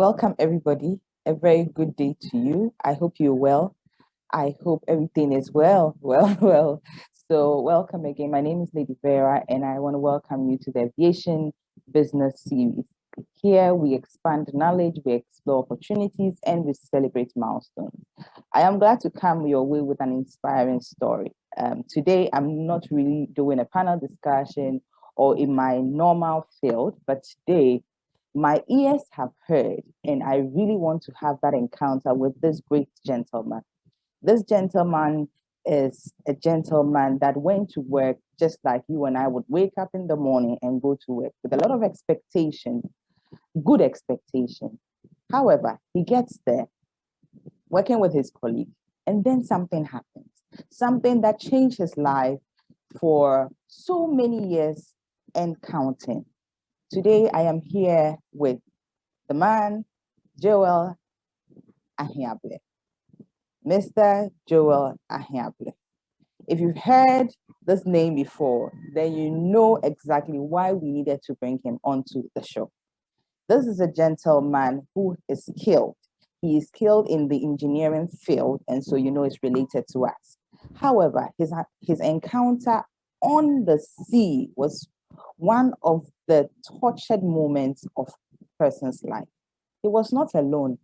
Welcome, everybody. A very good day to you. I hope you're well. I hope everything is well. Well. So, welcome again. My name is Lady Vera, and I want to welcome you to the Aviation Business Series. Here, we expand knowledge, we explore opportunities, and we celebrate milestones. I am glad to come your way with an inspiring story. Today, I'm not really doing a panel discussion or in my normal field, but today, my ears have heard, and I really want to have that encounter with this great gentleman. This gentleman is a gentleman that went to work just like you and I would wake up in the morning and go to work with a lot of expectation, good expectation. However, he gets there working with his colleague, and then something happens, something that changed his life for so many years and counting. Today, I am here with the man, Jewel Ahiable, Mr. Jewel Ahiable. If you've heard this name before, then you know exactly why we needed to bring him onto the show. This is a gentleman who is skilled. He is skilled in the engineering field, and so you know it's related to us. However, his encounter on the sea was one of the tortured moments of a person's life. He was not alone.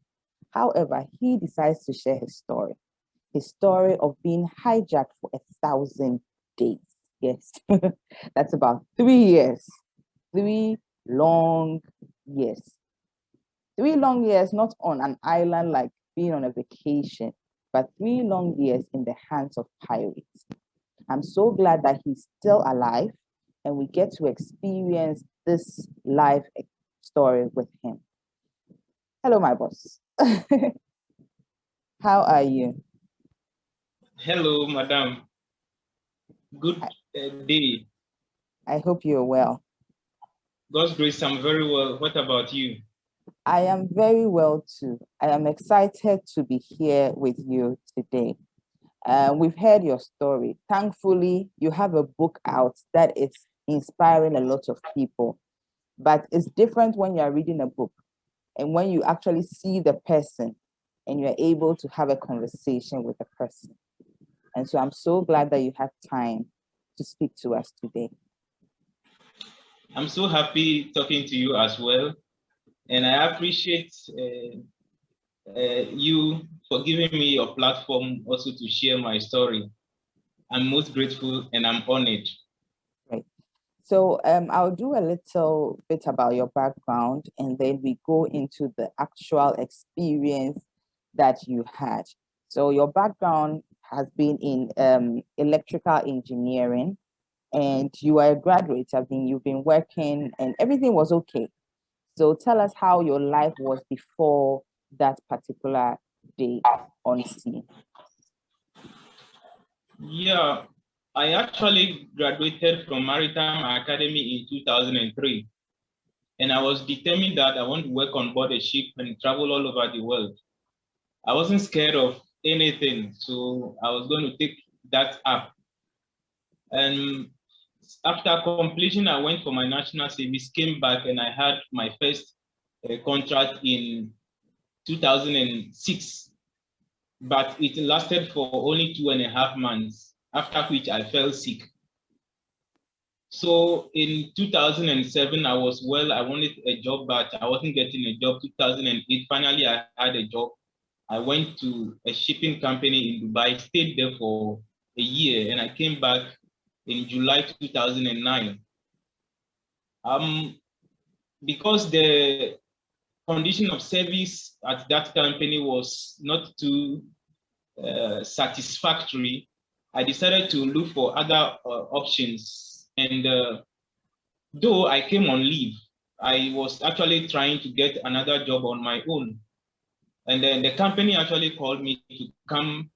However, he decides to share his story of being hijacked for 1,000 days. Yes, that's about 3 years, 3 long years. 3 long years, not on an island like being on a vacation, but 3 long years in the hands of pirates. I'm so glad that he's still alive and we get to experience this life story with him. Hello, my boss. How are you? Hello, madam. Good day. I hope you're well. God's grace, I'm very well. What about you? I am very well too. I am excited to be here with you today. We've heard your story. Thankfully, you have a book out that is inspiring a lot of people. But it's different when you're reading a book and when you actually see the person and you're able to have a conversation with the person. And so I'm so glad that you have time to speak to us today. I'm so happy talking to you as well. And I appreciate you for giving me your platform also to share my story. I'm most grateful and I'm honored. Right. So I'll do a little bit about your background and then we go into the actual experience that you had. So your background has been in electrical engineering and you are a graduate. You've been working and everything was okay. So tell us how your life was before that particular day on sea. Yeah, I actually graduated from Maritime Academy in 2003. And I was determined that I want to work on board a ship and travel all over the world. I wasn't scared of anything, so I was going to take that up. And after completion, I went for my national service, came back, and I had my first contract in 2006. But it lasted for only 2.5 months, after which I fell sick. So in 2007, I wanted a job, but I wasn't getting a job. 2008, finally, I had a job. I went to a shipping company in Dubai, stayed there for a year, and I came back in July 2009. Because the condition of service at that company was not too satisfactory, I decided to look for other options. And though I came on leave, I was actually trying to get another job on my own. And then the company actually called me to come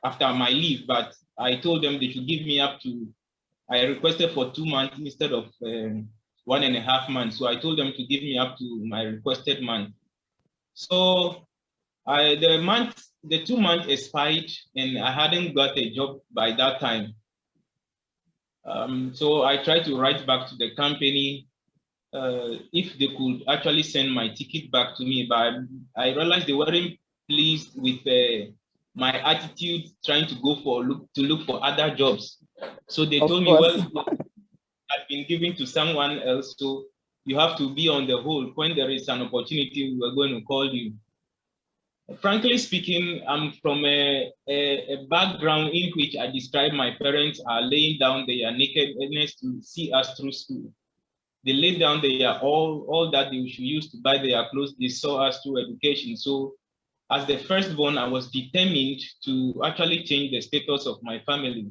after my leave, but I told them they should give me I requested for 2 months instead of 1.5 months. So I told them to give me up to my requested month. So the 2 months expired and I hadn't got a job by that time. So I tried to write back to the company if they could actually send my ticket back to me, but I realized they weren't pleased with my attitude trying to look for other jobs. So they Of told me, course. well, I've been given to someone else, so you have to be on the hold. When there is an opportunity, we are going to call you. Frankly speaking, I'm from a background in which I describe my parents are laying down their nakedness to see us through school. They laid down their all that they should use to buy their clothes. They saw us through education. So as the firstborn, I was determined to actually change the status of my family.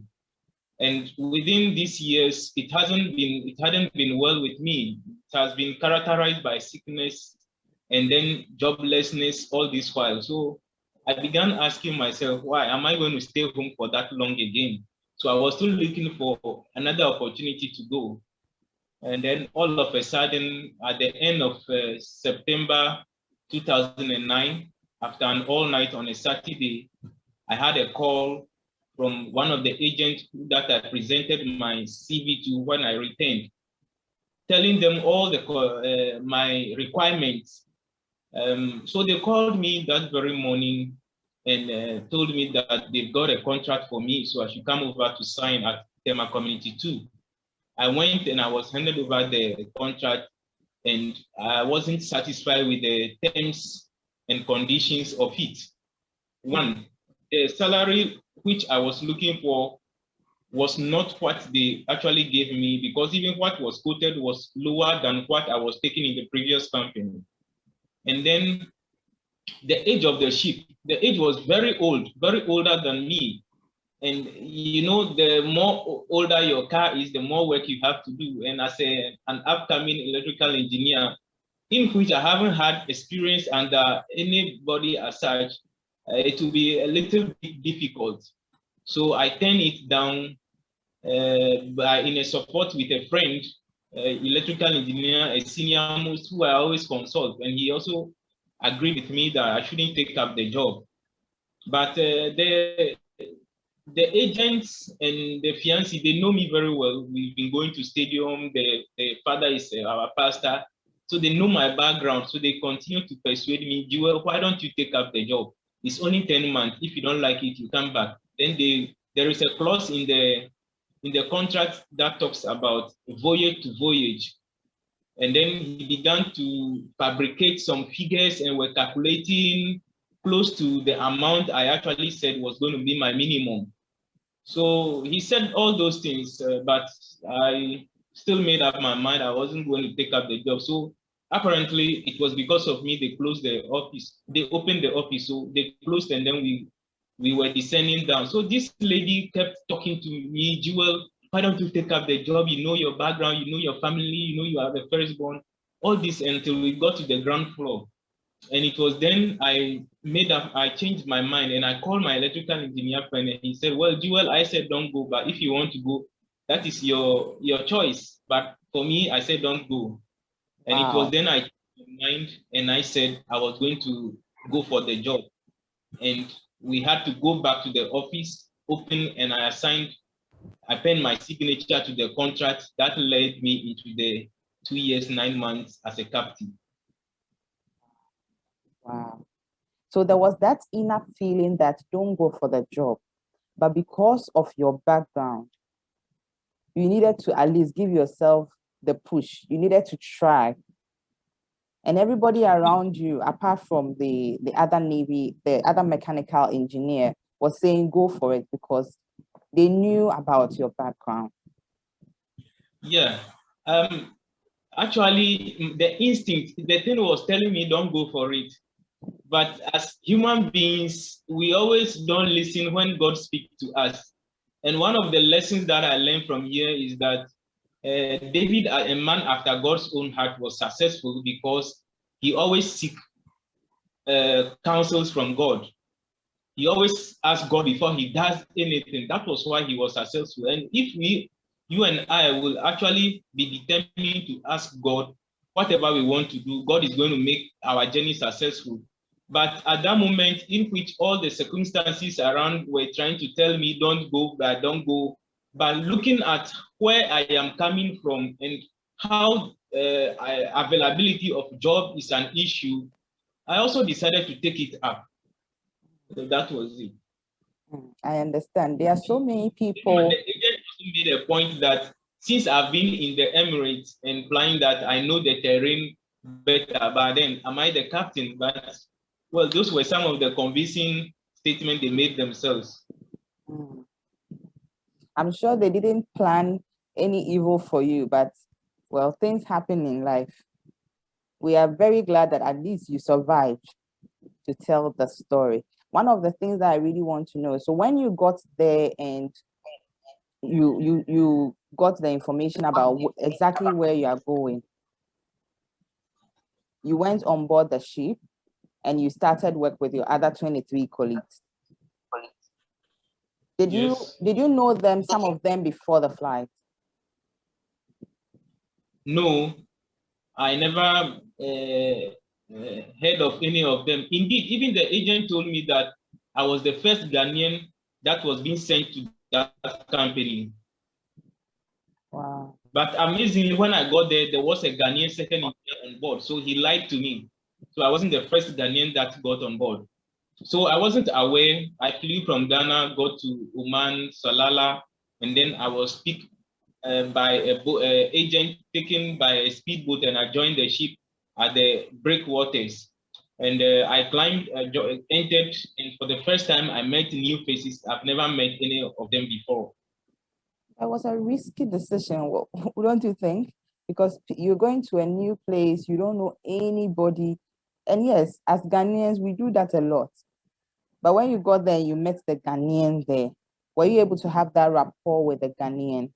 And within these years, it hadn't been well with me. It has been characterized by sickness and then joblessness all this while. So I began asking myself, why am I going to stay home for that long again? So I was still looking for another opportunity to go. And then all of a sudden, at the end of September 2009, after an all night on a Saturday, I had a call from one of the agents that I presented my CV to when I returned, telling them all my requirements. So they called me that very morning and told me that they've got a contract for me, so I should come over to sign at Tema Community 2. I went and I was handed over the contract, and I wasn't satisfied with the terms and conditions of it. One, the salary which I was looking for was not what they actually gave me, because even what was quoted was lower than what I was taking in the previous company. And then the age of the ship, the age was very old, very older than me. And you know, the more older your car is, the more work you have to do. And as an upcoming electrical engineer, in which I haven't had experience under anybody as such, it will be a little bit difficult. So I turned it down in a support with a friend, electrical engineer, a senior most who I always consult, and he also agreed with me that I shouldn't take up the job. But the agents and the fiancé, they know me very well. We've been going to stadium. The father is our pastor. So they know my background. So they continue to persuade me, Jewel, why don't you take up the job? It's only 10 months. If you don't like it, you come back. Then there is a clause in the contract that talks about voyage to voyage. And then he began to fabricate some figures, and we're calculating close to the amount I actually said was going to be my minimum. So he said all those things, but I still made up my mind I wasn't going to take up the job. So apparently it was because of me they closed the office. They opened the office, so they closed, and then we were descending down. So this lady kept talking to me, Jewel, why don't you take up the job? You know your background, you know your family, you know you are the firstborn. All this until we got to the ground floor. And it was then I changed my mind, and I called my electrical engineer friend, and he said, well, Jewel, I said, don't go, but if you want to go, that is your choice. But for me, I said, don't go. And it was then I changed my mind, and I said I was going to go for the job. And we had to go back to the office, open, and I penned my signature to the contract that led me into the 2 years, 9 months as a captain. Wow. So there was that inner feeling that don't go for the job, but because of your background, you needed to at least give yourself the push. You needed to try. And everybody around you, apart from the other Navy, the other mechanical engineer, was saying go for it because they knew about your background. Yeah. Actually, the instinct, the thing was telling me don't go for it. But as human beings, we always don't listen when God speaks to us. And one of the lessons that I learned from here is that David, a man after God's own heart, was successful because he always seek counsels from God. He always asks God before he does anything. That was why he was successful. And if you and I will actually be determined to ask God whatever we want to do, God is going to make our journey successful. But at that moment in which all the circumstances around were trying to tell me, don't go, but don't go, but looking at where I am coming from and how availability of job is an issue, I also decided to take it up. So that was it. I understand. There are so many The people. agent also made a point that since I've been in the Emirates and flying, that I know the terrain better, but then am I the captain? But well, those were some of the convincing statements they made themselves. I'm sure they didn't plan any evil for you, but well, things happen in life. We are very glad that at least you survived to tell the story. One of the things that I really want to know, so when you got there and you got the information about exactly where you are going, you went on board the ship and you started work with your other 23 colleagues. Yes. Did you know them, some of them, before the flight? No, I never heard of any of them. Indeed, even the agent told me that I was the first Ghanaian that was being sent to that company. Wow. But amazingly, when I got there, there was a Ghanaian second engineer on board. So he lied to me. So I wasn't the first Ghanaian that got on board. So I wasn't aware. I flew from Ghana, got to Oman, Salalah, and then I was picked by a agent taken by a speedboat, and I joined the ship at the breakwaters. And I climbed, entered, and for the first time, I met new faces. I've never met any of them before. That was a risky decision, don't you think? Because you're going to a new place, you don't know anybody. And yes, as Ghanaians, we do that a lot. But when you got there, you met the Ghanaian there. Were you able to have that rapport with the Ghanaian?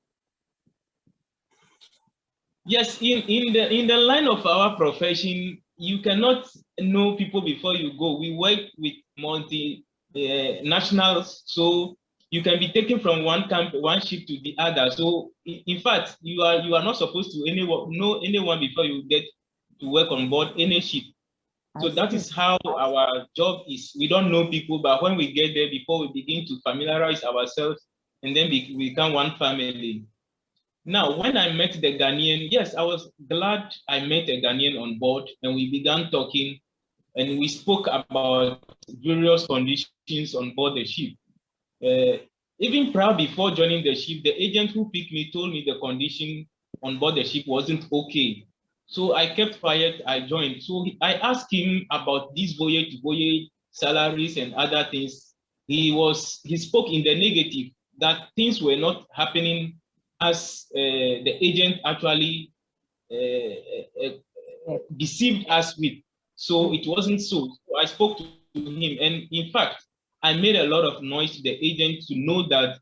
Yes, in the line of our profession, you cannot know people before you go. We work with multi nationals, so you can be taken from one ship to the other. So in fact, you are not supposed to know anyone before you get to work on board any ship. So that is how our job is. We don't know people, but when we get there, before we begin to familiarize ourselves, and then we become one family. Now, when I met the Ghanaian, yes, I was glad I met a Ghanaian on board, and we began talking, and we spoke about various conditions on board the ship. Even prior before joining the ship, the agent who picked me told me the condition on board the ship wasn't okay. So I kept quiet, I joined. So I asked him about this voyage to voyage, salaries and other things. He spoke in the negative, that things were not happening as the agent actually deceived us with. So it wasn't so. So I spoke to him, and in fact, I made a lot of noise to the agent to know that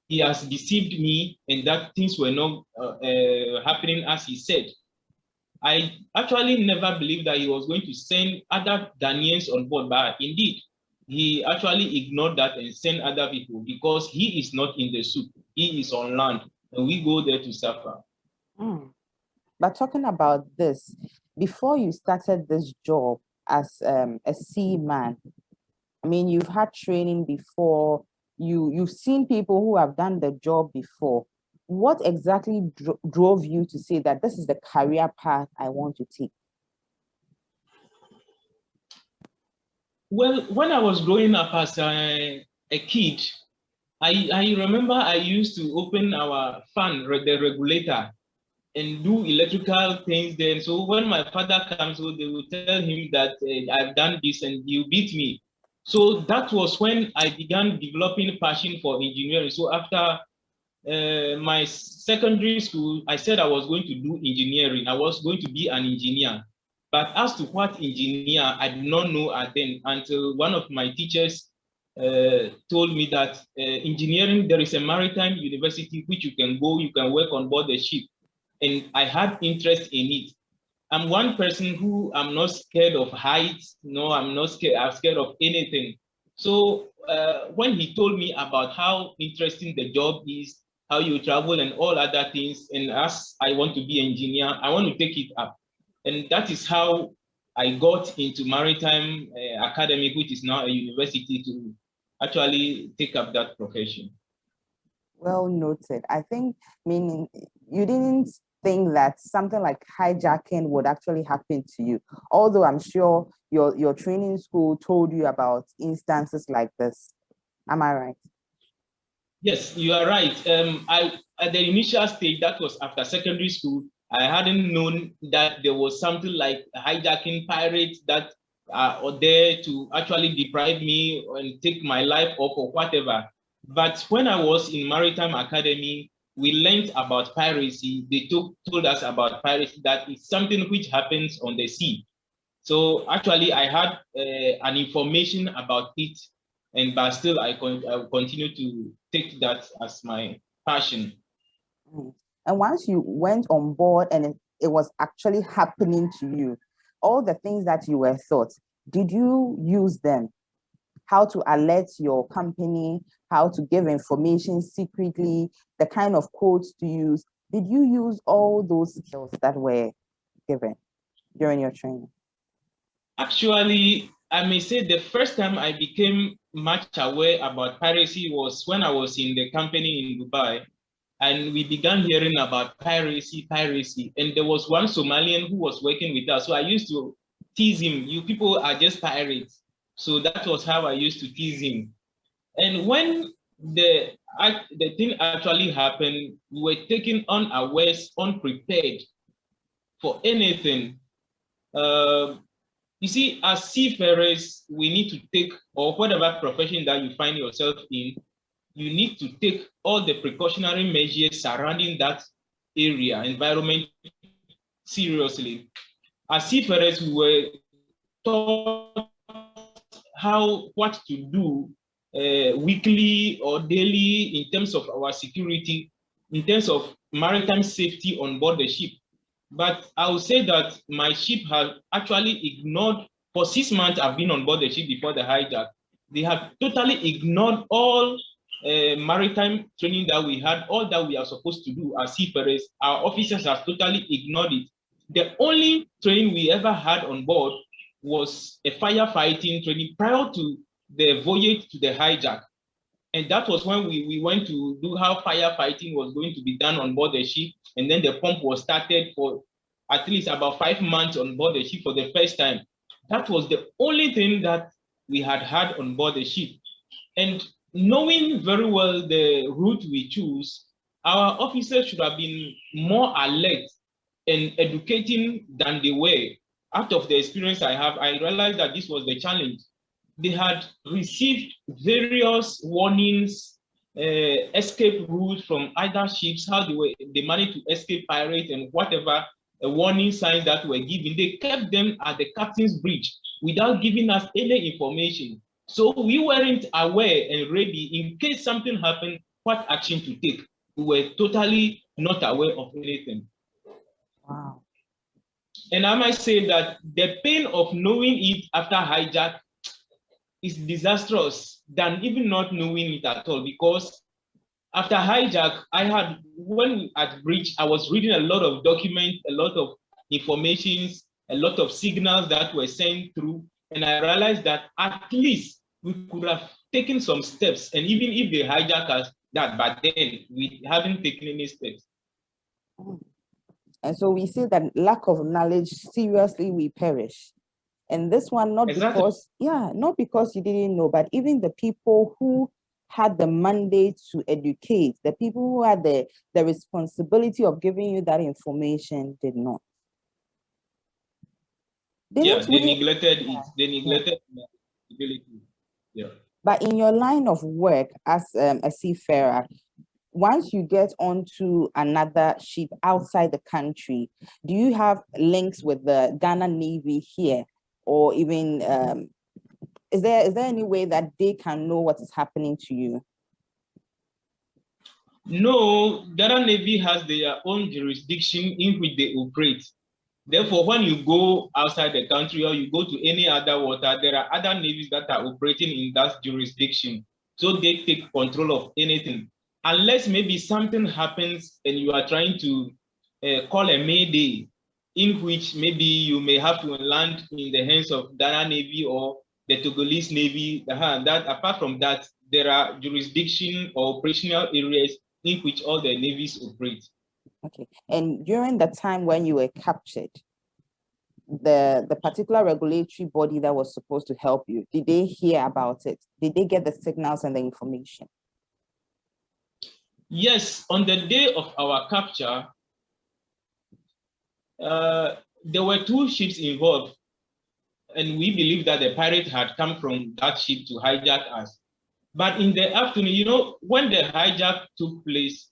he has deceived me and that things were not happening as he said. I actually never believed that he was going to send other Ghanaians on board, but indeed, he actually ignored that and sent other people because he is not in the soup. He is on land, and we go there to suffer. But talking about this, before you started this job as a seaman, I mean, you've had training before, you've seen people who have done the job before. What exactly drove you to say that this is the career path I want to take? Well, when I was growing up as a kid, I remember I used to open our fan, the regulator, and do electrical things then. So when my father comes, so they will tell him that I've done this and you beat me. So that was when I began developing passion for engineering. So after my secondary school, I said I was going to do engineering. I was going to be an engineer. But as to what engineer, I did not know at then until one of my teachers told me that engineering, there is a maritime university which you can go, you can work on board the ship. And I had interest in it. I'm one person who I'm not scared of heights. No, I'm not scared. I'm scared of anything. So when he told me about how interesting the job is, how you travel and all other things, and as I want to be an engineer, I want to take it up. And that is how I got into Maritime Academy, which is now a university, to actually take up that profession. Well noted. I think, meaning you didn't think that something like hijacking would actually happen to you? Although I'm sure your training school told you about instances like this. Am I right? Yes, you are right. I at the initial stage, that was after secondary school, I hadn't known that there was something like hijacking pirates that are there to actually deprive me and take my life off or whatever. But when I was in Maritime Academy, we learned about piracy. They told us about piracy, that it's something which happens on the sea. So actually, I had an information about it, and but still, I continue to take that as my passion. Mm. And once you went on board and it was actually happening to you, all the things that you were taught, did you use them? How to alert your company, how to give information secretly, the kind of codes to use. Did you use all those skills that were given during your training? Actually, I may say the first time I became much aware about piracy was when I was in the company in Dubai, and we began hearing about piracy. And there was one Somalian who was working with us. So I used to tease him, you people are just pirates. So that was how I used to tease him. And when the thing actually happened, we were taken unawares, unprepared for anything. Uh, you see, as seafarers, we need to take, or whatever profession that you find yourself in, you need to take all the precautionary measures surrounding that area, environment seriously. As seafarers, we were taught what to do weekly or daily in terms of our security, in terms of maritime safety on board the ship. But I would say that my ship has actually ignored, for 6 months I've been on board the ship before the hijack. They have totally ignored all maritime training that we had, all that we are supposed to do as seafarers. Our officers have totally ignored it. The only training we ever had on board was a firefighting training prior to the voyage to the hijack. And that was when we went to do how firefighting was going to be done on board the ship. And then the pump was started for at least about 5 months on board the ship for the first time. That was the only thing that we had on board the ship. And knowing very well the route we choose, our officers should have been more alert and educating than they were. Out of the experience I have, I realized that this was the challenge. They had received various warnings, escape routes from other ships, how they managed to escape pirates and whatever warning signs that were given. They kept them at the captain's bridge without giving us any information. So we weren't aware and ready in case something happened, what action to take. We were totally not aware of anything. Wow. And I might say that the pain of knowing it after hijack is disastrous than even not knowing it at all, because after hijack, when at bridge, I was reading a lot of documents, a lot of informations, a lot of signals that were sent through, and I realized that at least we could have taken some steps, and even if they hijack us, but then we haven't taken any steps. And so we see that lack of knowledge, seriously, we perish. And this one, not Exactly. because, not because you didn't know, but even the people who had the mandate to educate, the people who had the responsibility of giving you that information did not. They neglected it. They neglected the ability. Yeah. But in your line of work as a seafarer, once you get onto another ship outside the country, do you have links with the Ghana Navy here? Or even, is there any way that they can know what is happening to you? No, Ghana Navy has their own jurisdiction in which they operate. Therefore, when you go outside the country or you go to any other water, there are other navies that are operating in that jurisdiction. So they take control of anything. Unless maybe something happens and you are trying to call a mayday, in which maybe you may have to land in the hands of Ghana Navy or the Togolese Navy. That apart from that, there are jurisdiction or operational areas in which all the navies operate. Okay. And during the time when you were captured, the particular regulatory body that was supposed to help you, did they hear about it? Did they get the signals and the information? Yes, on the day of our capture, there were two ships involved, and we believe that the pirate had come from that ship to hijack us. But in the afternoon, you know, when the hijack took place,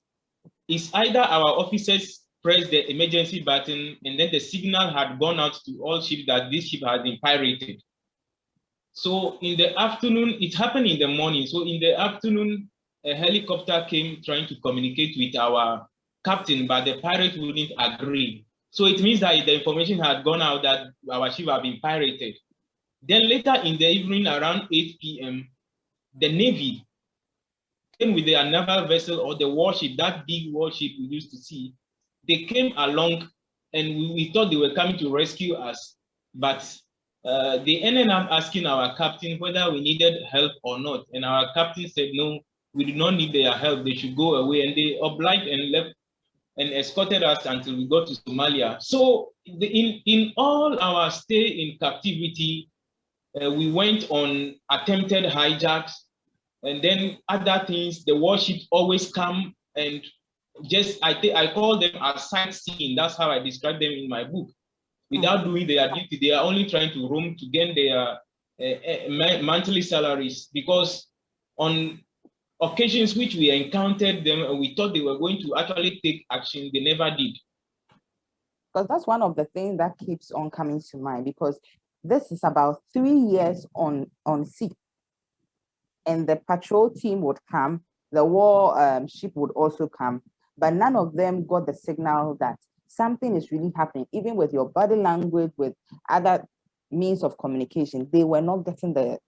it's either our officers pressed the emergency button and then the signal had gone out to all ships that this ship had been pirated. So in the afternoon, it happened in the morning. So in the afternoon, a helicopter came trying to communicate with our captain, but the pirate wouldn't agree. So it means that the information had gone out that our ship had been pirated. Then later in the evening, around 8 p.m., the Navy came with their naval vessel or the warship, that big warship we used to see. They came along and we thought they were coming to rescue us, but they ended up asking our captain whether we needed help or not. And our captain said, no, we do not need their help. They should go away. And they obliged and left and escorted us until we got to Somalia. So in all our stay in captivity, we went on attempted hijacks, and then other things. The warships always come and just I call them as sightseeing. That's how I describe them in my book. Without doing their duty, they are only trying to roam to gain their monthly salaries, because on occasions which we encountered them and we thought they were going to actually take action, they never did. Because that's one of the things that keeps on coming to mind, because this is about 3 years on sea, and the patrol team would come, the war ship would also come, but none of them got the signal that something is really happening. Even with your body language, with other means of communication, they were not getting the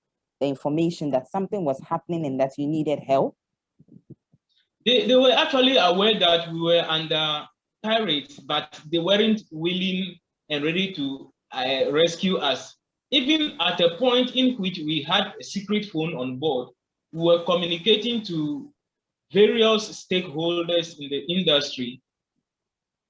information that something was happening and that you needed help. They were actually aware that we were under pirates, but they weren't willing and ready to rescue us. Even at a point in which we had a secret phone on board, we were communicating to various stakeholders in the industry,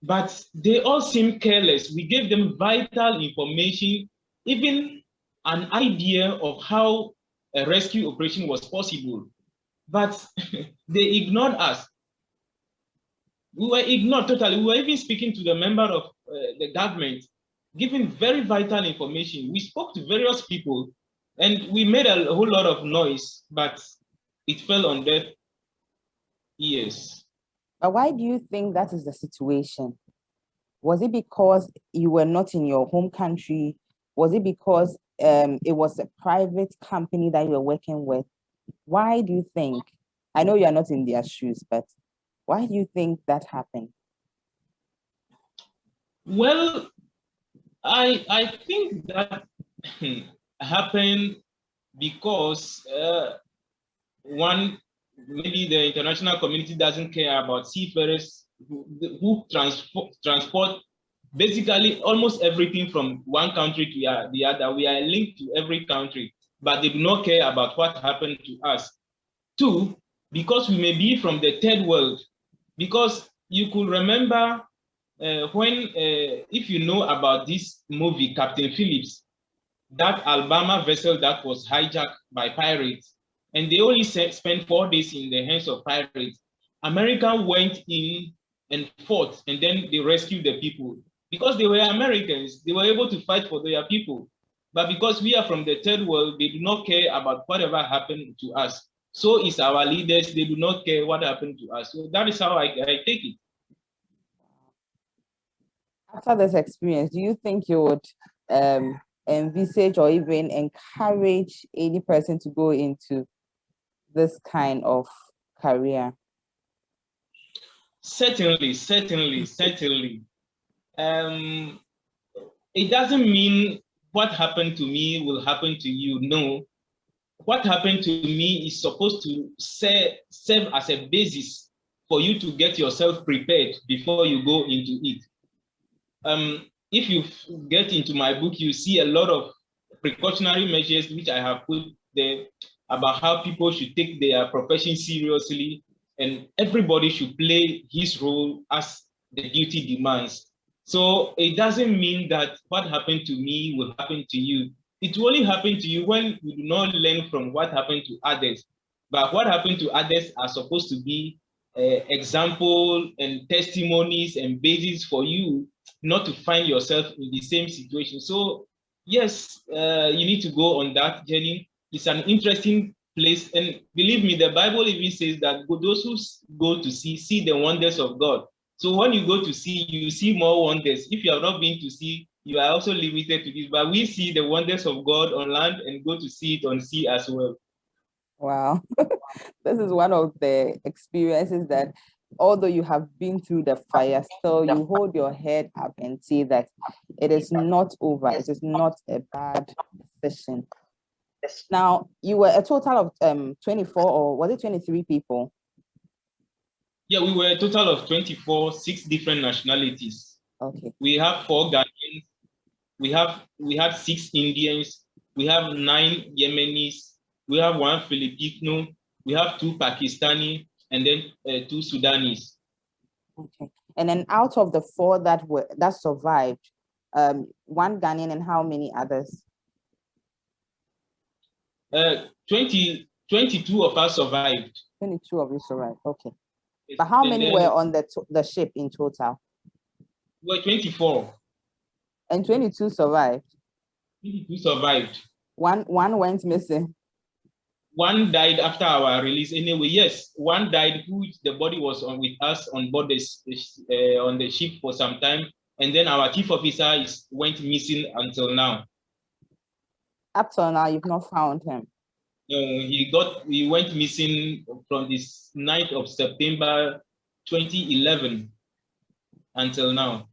but they all seemed careless. We gave them vital information, even an idea of how a rescue operation was possible, but they ignored us. We were ignored totally. We were even speaking to the member of the government, giving very vital information. We spoke to various people and we made a whole lot of noise, but it fell on deaf ears. But why do you think that is the situation? Was it because you were not in your home country? Was it because it was a private company that you were working with? Why do you think? I know you are not in their shoes, but why do you think that happened? Well, I think that happened because one, maybe the international community doesn't care about seafarers who transport basically almost everything from one country to the other. We are linked to every country, but they do not care about what happened to us. Two, because we may be from the third world, because you could remember when, if you know about this movie, Captain Phillips, that Alabama vessel that was hijacked by pirates, and they only spent 4 days in the hands of pirates. America went in and fought, and then they rescued the people. Because they were Americans, they were able to fight for their people. But because we are from the third world, they do not care about whatever happened to us. So is our leaders, they do not care what happened to us. So that is how I take it. After this experience, do you think you would envisage or even encourage any person to go into this kind of career? Certainly. It doesn't mean what happened to me will happen to you. No, what happened to me is supposed to serve as a basis for you to get yourself prepared before you go into it. If you get into my book, you see a lot of precautionary measures which I have put there about how people should take their profession seriously, and everybody should play his role as the duty demands. So it doesn't mean that what happened to me will happen to you. It will only happen to you when you do not learn from what happened to others. But what happened to others are supposed to be example and testimonies and basis for you not to find yourself in the same situation. So yes, you need to go on that journey. It's an interesting place, and believe me, the Bible even says that those who go to see the wonders of God. So when you go to see, you see more wonders. If you have not been to see, you are also limited to this. But we see the wonders of God on land and go to see it on sea as well. Wow. This is one of the experiences that, although you have been through the fire, still you hold your head up and see that it is not over. It is not a bad decision. Now, you were a total of 24, or was it 23 people? Yeah, we were a total of 24, 6 different nationalities. Okay. We have 4 Ghanaians. We had 6 Indians. We have 9 Yemenis. We have 1 Filipino. We have 2 Pakistani, and then 2 Sudanese. Okay. And then out of the 4 that survived, 1 Ghanaian and how many others? 22 of us survived. 22 of you survived. Okay. But how many were on the ship in total? We were 24. And 22 survived? 22 survived. One went missing. 1 died after our release. Anyway, yes, 1 died, who the body was on with us on board on the ship for some time, and then our chief officer went missing until now. Up till now, you've not found him. No, he went missing from this 9th of September 2011 until now.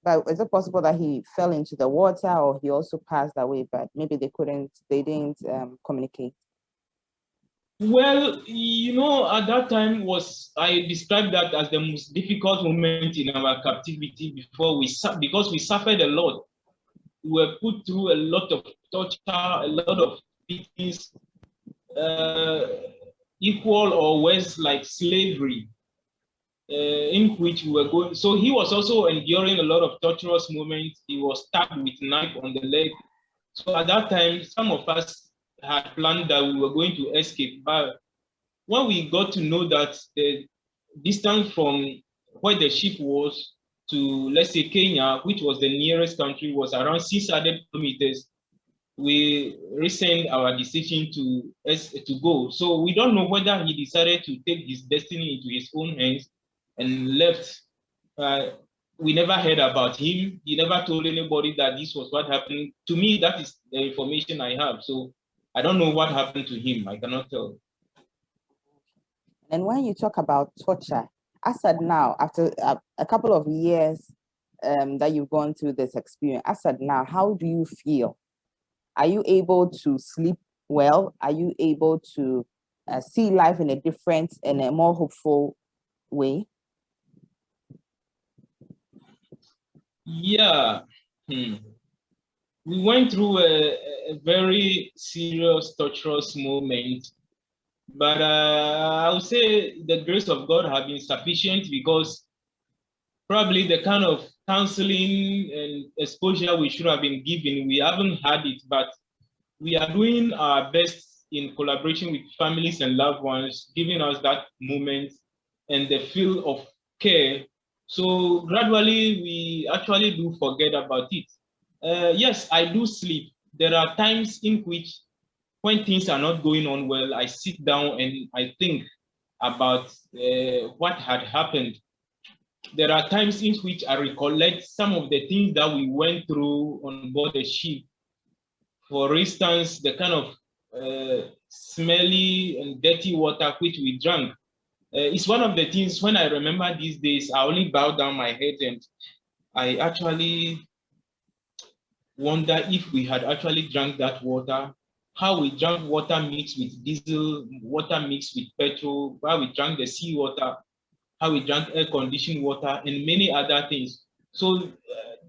But is it possible that he fell into the water, or he also passed away, but maybe they didn't communicate? Well, you know, at that time I described that as the most difficult moment in our captivity because we suffered a lot. We were put through a lot of torture, a lot of beatings, equal or worse, like slavery, in which we were going. So he was also enduring a lot of torturous moments. He was stabbed with a knife on the leg. So at that time, some of us had planned that we were going to escape. But when we got to know that the distance from where the ship was to, let's say, Kenya, which was the nearest country, was around 600 kilometers, we rescind our decision to go. So we don't know whether he decided to take his destiny into his own hands and left. We never heard about him. He never told anybody that this was what happened. To me, that is the information I have. So I don't know what happened to him. I cannot tell. And when you talk about torture, as at now, after a couple of years that you've gone through this experience, as at now, how do you feel? Are you able to sleep well? Are you able to see life in a more hopeful way? Yeah. We went through a very serious, torturous moment. But I would say the grace of God has been sufficient, because probably the kind of counseling and exposure we should have been given, we haven't had it, but we are doing our best in collaboration with families and loved ones, giving us that moment and the feel of care. So gradually, we actually do forget about it. Yes, I do sleep. There are times in which, when things are not going on well, I sit down and I think about what had happened. There are times in which I recollect some of the things that we went through on board the ship. For instance, the kind of smelly and dirty water which we drank. It's one of the things, when I remember these days, I only bow down my head and I actually wonder if we had actually drank that water, how we drank water mixed with diesel, water mixed with petrol, how we drank the seawater, how we drank air-conditioned water, and many other things. So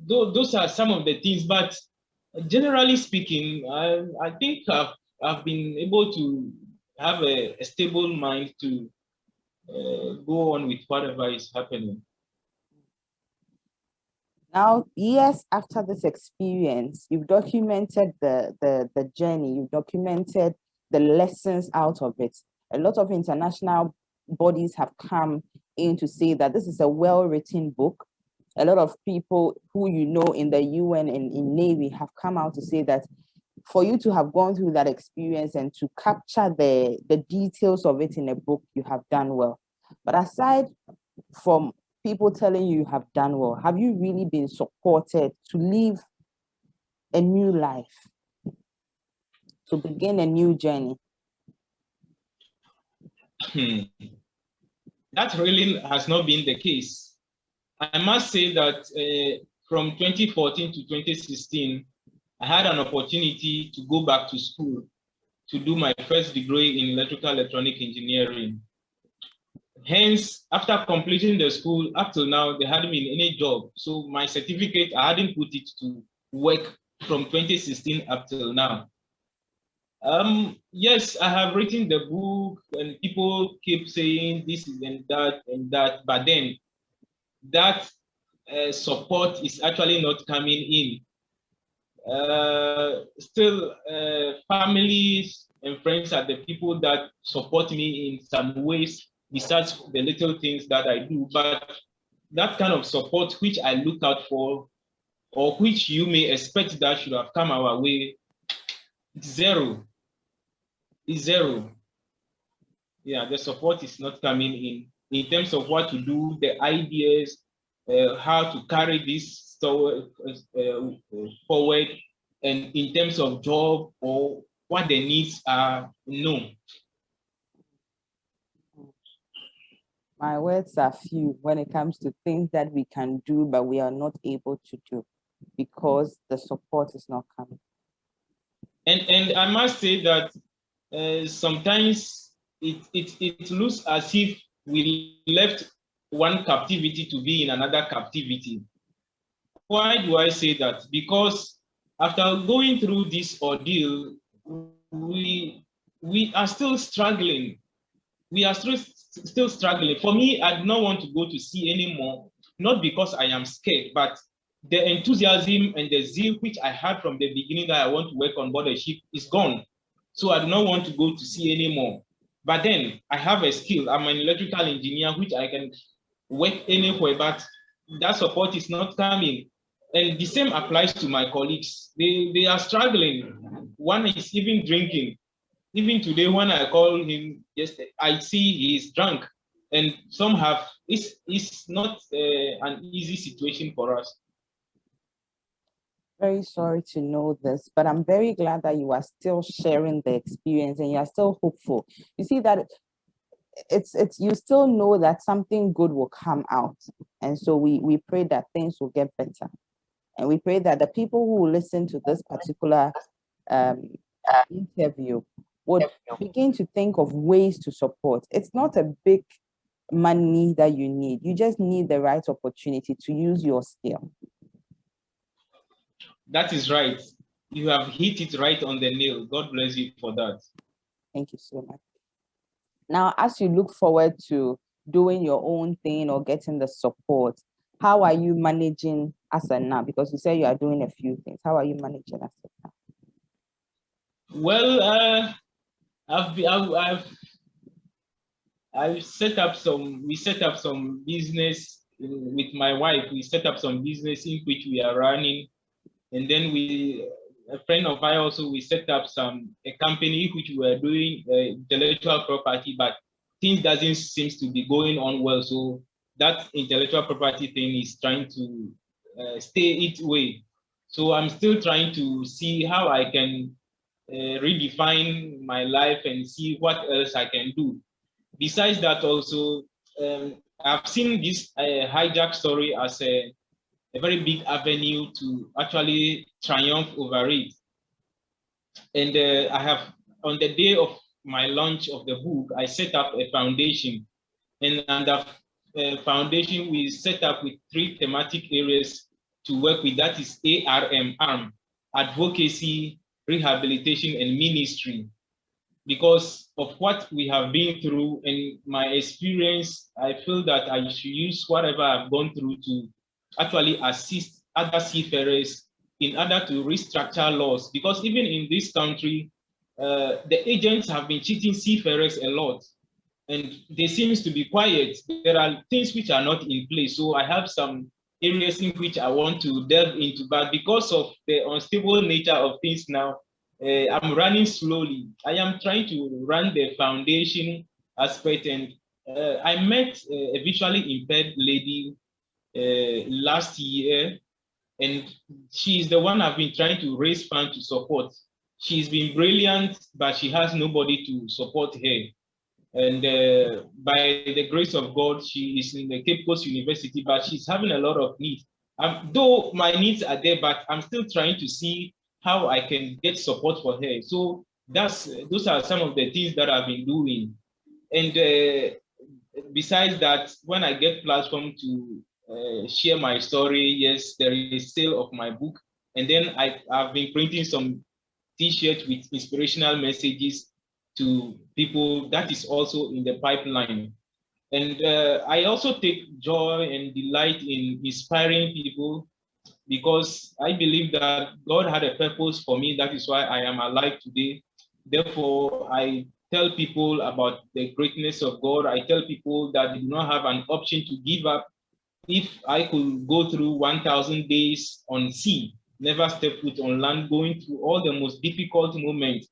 those are some of the things, but generally speaking, I think I've been able to have a stable mind to go on with whatever is happening. Now, years after this experience, you've documented the journey, you've documented the lessons out of it. A lot of international bodies have come in to say that this is a well-written book. A lot of people who you know in the UN and in Navy have come out to say that for you to have gone through that experience and to capture the details of it in a book, you have done well. But aside from people telling you have done well, have you really been supported to live a new life, to begin a new journey? That really has not been the case. I must say that from 2014 to 2016, I had an opportunity to go back to school to do my first degree in electrical electronic engineering. Hence, after completing the school, up till now, there hadn't been any job. So my certificate, I hadn't put it to work from 2016 up till now. Yes, I have written the book and people keep saying this and that, but then that support is actually not coming in. Still, families and friends are the people that support me in some ways, besides the little things that I do. But that kind of support which I look out for, or which you may expect that should have come our way, zero. Is zero. Yeah, the support is not coming in terms of what to do, the ideas, how to carry this forward, and in terms of job or what the needs are, no. My words are few when it comes to things that we can do, but we are not able to do because the support is not coming. And I must say that sometimes it looks as if we left one captivity to be in another captivity. Why do I say that? Because after going through this ordeal, we are still struggling. We are still struggling. For me, I do not want to go to sea anymore, not because I am scared, but the enthusiasm and the zeal which I had from the beginning that I want to work on board a ship is gone. So I do not want to go to sea anymore. But then I have a skill. I'm an electrical engineer, which I can work anywhere, but that support is not coming. And the same applies to my colleagues. They are struggling. One is even drinking. Even today, when I call him, yesterday, I see he is drunk. And some have, it's not an easy situation for us. Very sorry to know this, but I'm very glad that you are still sharing the experience and you are still hopeful. You see that it's you still know that something good will come out. And so we pray that things will get better. And we pray that the people who will listen to this particular interview would begin to think of ways to support. It's not a big money that you need. You just need the right opportunity to use your skill. That is right. You have hit it right on the nail. God bless you for that. Thank you so much. Now, as you look forward to doing your own thing or getting the support, how are you managing as of now? Because you say you are doing a few things. How are you managing as of now? Well, we set up some business with my wife. We set up some business in which we are running. And then a friend of mine also, we set up a company which we are doing intellectual property, but things doesn't seem to be going on well. So that intellectual property thing is trying to stay its way. So I'm still trying to see how I can redefine my life and see what else I can do. Besides that, also, I've seen this hijack story as a very big avenue to actually triumph over it. And I have, on the day of my launch of the book, I set up a foundation. And under foundation, we set up with 3 thematic areas to work with. That is ARM, advocacy, rehabilitation, and ministry. because of what we have been through and my experience. I feel that I should use whatever I've gone through to actually assist other seafarers in order to restructure laws. Because even in this country, the agents have been cheating seafarers a lot, and they seems to be quiet. There are things which are not in place. So I have some areas in which I want to delve into, but because of the unstable nature of things now, I'm running slowly. I am trying to run the foundation aspect, and I met a visually impaired lady last year, and she's the one I've been trying to raise funds to support. She's been brilliant, but she has nobody to support her. And by the grace of God, she is in the Cape Coast University, but she's having a lot of needs. Though my needs are there, but I'm still trying to see how I can get support for her. So those are some of the things that I've been doing. And besides that, when I get platform to share my story, yes, there is sale of my book. And then I've been printing some T-shirts with inspirational messages to people. That is also in the pipeline. And I also take joy and delight in inspiring people, because I believe that God had a purpose for me. That is why I am alive today. Therefore, I tell people about the greatness of God. I tell people that they do not have an option to give up. If I could go through 1,000 days on sea, never step foot on land, going through all the most difficult moments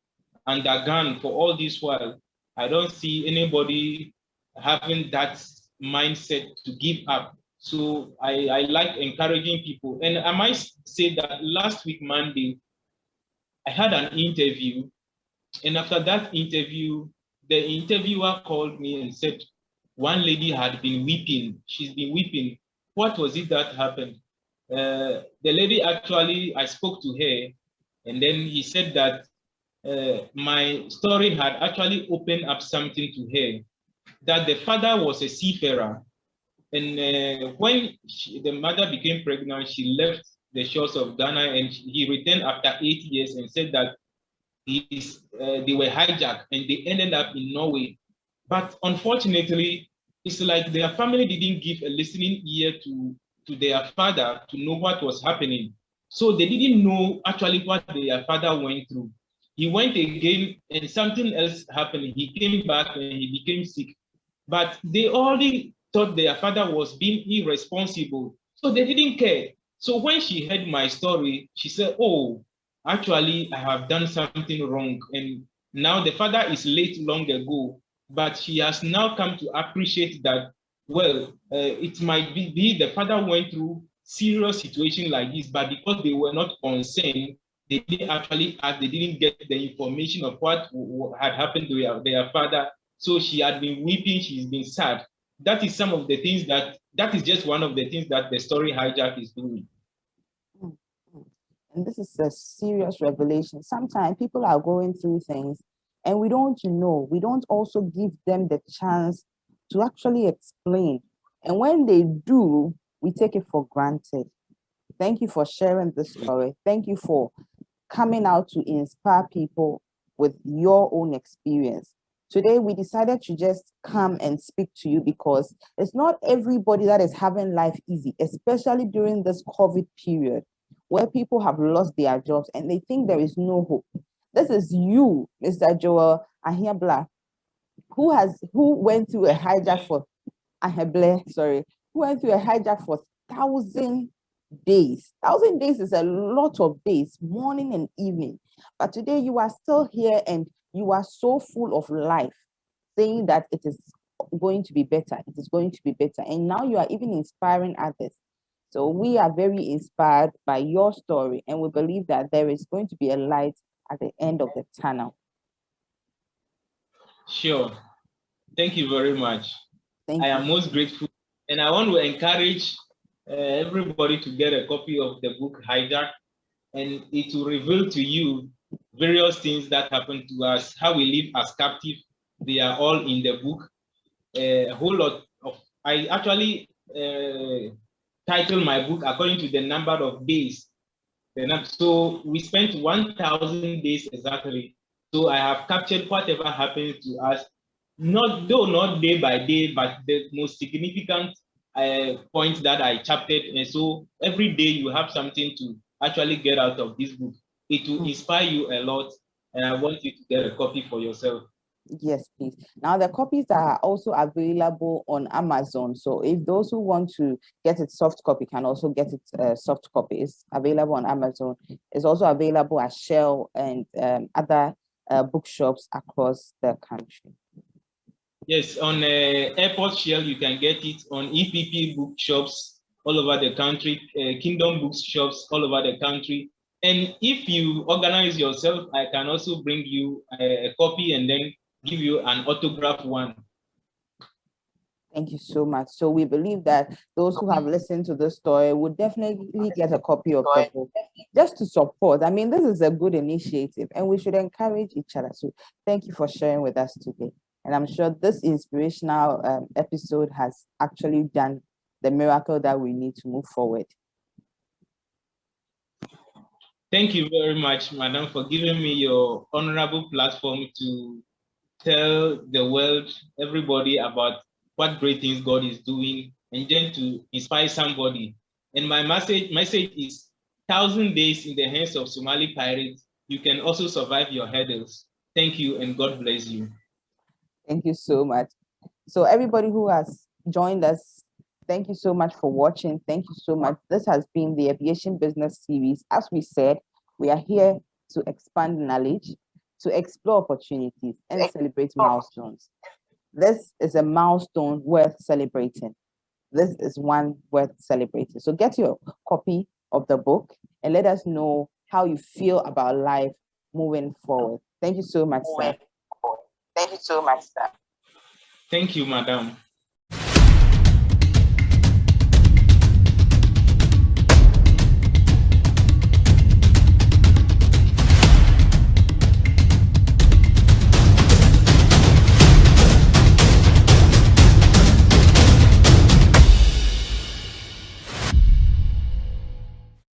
undergone for all this while, I don't see anybody having that mindset to give up. So I like encouraging people. And I might say that last week, Monday, I had an interview. And after that interview, the interviewer called me and said, one lady had been weeping. She's been weeping. What was it that happened? The lady actually, I spoke to her, and then he said that my story had actually opened up something to her, that the father was a seafarer. And when the mother became pregnant, she left the shores of Ghana, and he returned after 8 years and said that they were hijacked and they ended up in Norway. But unfortunately, it's like their family didn't give a listening ear to their father to know what was happening. So they didn't know actually what their father went through. He went again and something else happened. He came back and he became sick. But they already thought their father was being irresponsible. So they didn't care. So when she heard my story, she said, oh, actually, I have done something wrong. And now the father is late long ago, but she has now come to appreciate that, well, it might be the father went through serious situation like this, but because they were not concerned, they didn't actually ask, they didn't get the information of what had happened to their father. So she had been weeping, she's been sad. That is some of the things that is just one of the things that the story Hijack is doing. And this is a serious revelation. Sometimes people are going through things and we don't know. We don't also give them the chance to actually explain. And when they do, we take it for granted. Thank you for sharing this story. Thank you for coming out to inspire people with your own experience. Today, we decided to just come and speak to you because it's not everybody that is having life easy, especially during this COVID period where people have lost their jobs and they think there is no hope. This is you, Mr. Jewel Ahiable, who went through a hijack for who went through a hijack for 1,000 days. 1,000 days is a lot of days, morning and evening. But today you are still here and you are so full of life, saying that it is going to be better. It is going to be better. And now you are even inspiring others. So we are very inspired by your story, and we believe that there is going to be a light at the end of the tunnel. Sure. Thank you very much. Thank you. I am most grateful. And I want to encourage everybody to get a copy of the book Hijack, and it will reveal to you various things that happened to us, how we live as captive. They are all in the book. A whole lot of, I actually titled my book according to the number of days. So we spent 1,000 days exactly So I have captured whatever happens to us, not day by day, but the most significant points that I chaptered. And so every day you have something to actually get out of this book. It will inspire you a lot, and I want you to get a copy for yourself. Yes, please. Now the copies are also available on Amazon. So if those who want to get it soft copy can also get it soft copy. It's available on Amazon. It's also available at Shell and other bookshops across the country. Yes, on Airport Shell, you can get it on EPP bookshops all over the country, Kingdom bookshops all over the country. And if you organize yourself, I can also bring you a copy and then give you an autographed one. Thank you so much. So we believe that those who have listened to this story would definitely get a copy of the book just to support. I mean, this is a good initiative and we should encourage each other. So thank you for sharing with us today. And I'm sure this inspirational episode has actually done the miracle that we need to move forward. Thank you very much, Madam, for giving me your honorable platform to tell the world, everybody, about what great things God is doing, and then to inspire somebody. And my message is 1,000 days in the hands of Somali pirates. You can also survive your hurdles. Thank you, and God bless you. Thank you so much. So everybody who has joined us, thank you so much for watching. Thank you so much. This has been the Aviation Business Series. As we said, we are here to expand knowledge, to explore opportunities, and celebrate milestones. This is a milestone worth celebrating. This is one worth celebrating. So get your copy of the book and let us know how you feel about life moving forward. Thank you so much, sir. Thank you so much, sir. Thank you, madam.